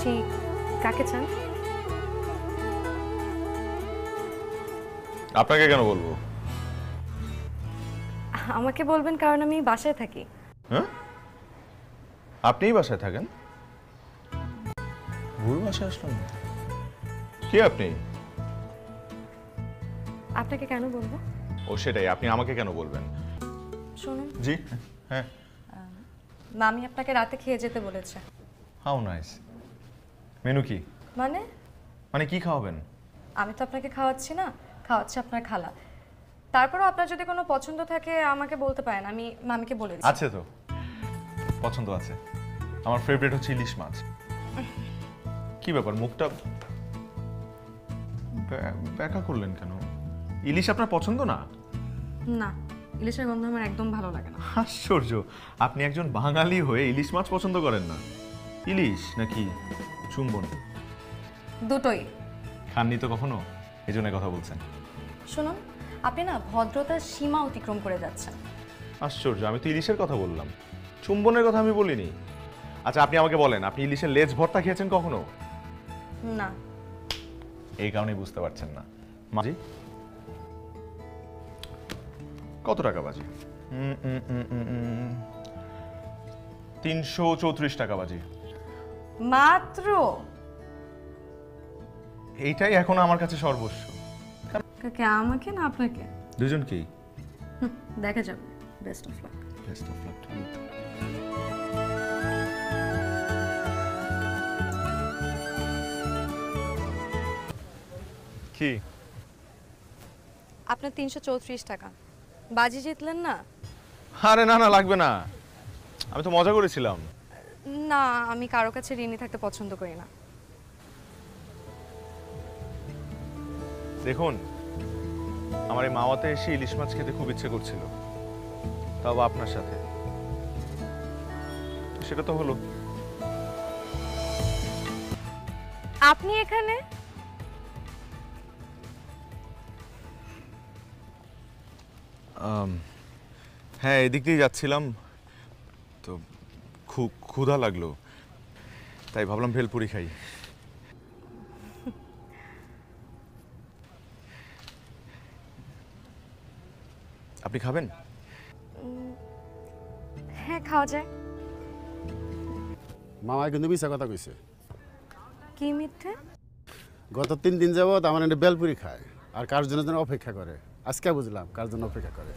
বলছি, কাকে চান? আপনাকে কেন বলবো? আমাকে বলবেন কারণ আমি বাসায় থাকি। হ্যাঁ, আপনিই বাসায় থাকেন? ভুল বাসায় আসলাম। কে আপনি? আপনাকে কেন বলবো? ও সেটাই, আপনি আমাকে কেন বলবেন? শুনুন, জি হ্যাঁ। মামি আপনাকে রাতে খেয়ে যেতে বলেছে। How nice. মেনু কি? মানে মানে কি খাওয়াবেন? আমি তো আপনাকে খাওয়াচ্ছি না, খাওয়াচ্ছে আপনার খালা। তারপরও আপনার যদি কোনো পছন্দ থাকে আমাকে বলতে পারেন, আমি মামিকে বলে দিচ্ছি। আছে তো, পছন্দ আছে। আমার ফেভারিট হচ্ছে ইলিশ মাছ। কি ব্যাপার, মুখটা ব্যাখ্যা করলেন কেন? ইলিশ আপনার পছন্দ না? না, ইলিশের গন্ধ আমার একদম ভালো লাগে না। আশ্চর্য, আপনি একজন বাঙালি হয়ে ইলিশ মাছ পছন্দ করেন না? ইলিশ নাকি চুম্বন? দুটোই। খাননি তো কখনো, এই জন্য কথা বলছেন। শুনুন, আপনি না ভদ্রতার সীমা অতিক্রম করে যাচ্ছেন। আশ্চর্য, আমি তো ইলিশের কথা বললাম, চুম্বনের কথা আমি বলিনি। আচ্ছা আপনি আমাকে বলেন, আপনি ইলিশের লেজ ভর্তা খেয়েছেন কখনো? না। এই কারণেই বুঝতে পারছেন না। মাঝি কত টাকা বাজি? 334 টাকা বাজি। মাত্র? এইটাই এখন আমার কাছে সর্বস্ব। কাকে, আমাকে না আপনাকে? দুজনকেই। দেখা যাবে। Best of luck. Best of luck to you. কি? আপনার 334 টাকা। বাজি জিতলেন না? আরে না না, লাগবে না, আমি তো মজা করেছিলাম। না, আমি কারো কাছে ঋণী থাকতে পছন্দ করি না। দেখুন, আমার এই মাওয়াতে এসে ইলিশ মাছ খেতে খুব ইচ্ছে করছিল, তাও আপনার সাথে। সেটা তো হলো। আপনি এখানে? হ্যাঁ, এদিক দিয়ে যাচ্ছিলাম তো, খুব ক্ষুধা লাগলো, তাই ভাবলাম ভেলপুরি খাই। আপনি খাবেন? হ্যাঁ, খাওয়া যায়। মামা কিন্তু মিশা কথা কইছে। কি মিথ্যে? গত 3 দিন যাবত আমার বেলপুরি খায় আর কার জন্য যেন অপেক্ষা করে। আজকে বুঝলাম কার জন্য অপেক্ষা করে।